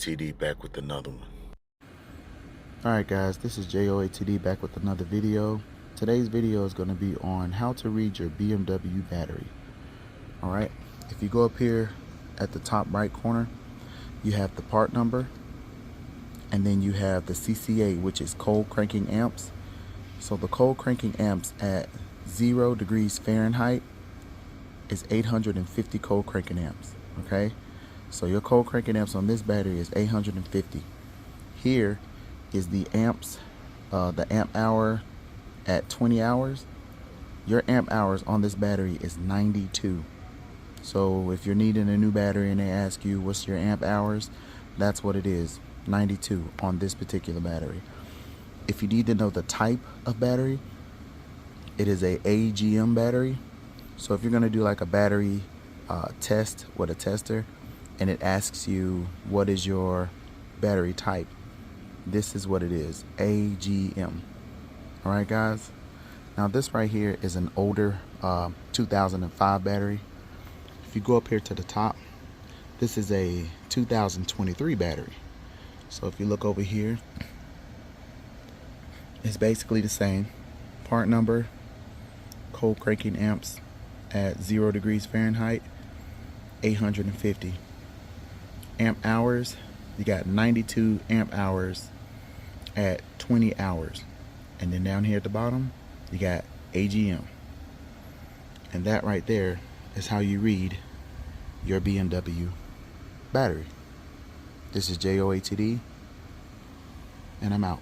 J.O.A.T.D back with another one. Alright guys, this is J.O.A.T.D back with another video. Today's video is going to be on how to read your BMW battery. Alright, if you go up here at the top right corner, you have the part number, and then you have the CCA, which is cold cranking amps. So the cold cranking amps at 0 degrees Fahrenheit is 850 cold cranking amps. Okay, so your cold cranking amps on this battery is 850. Here is the amps, the amp hour at 20 hours. Your amp hours on this battery is 92. So if you're needing a new battery and they ask you what's your amp hours, that's what it is, 92 on this particular battery. If you need to know the type of battery, it is a AGM battery. So if you're going to do like a battery test with a tester and it asks you what is your battery type, this is what it is, AGM. Alright guys, now this right here is an older 2005 battery. If you go up here to the top, this is a 2023 battery. So if you look over here, it's basically the same. Part number, cold cranking amps at 0 degrees Fahrenheit, 850. Amp hours, you got 92 amp hours at 20 hours. And then down here at the bottom, you got AGM. And that right there is how you read your BMW battery. This is J.O.A.T.D, and I'm out.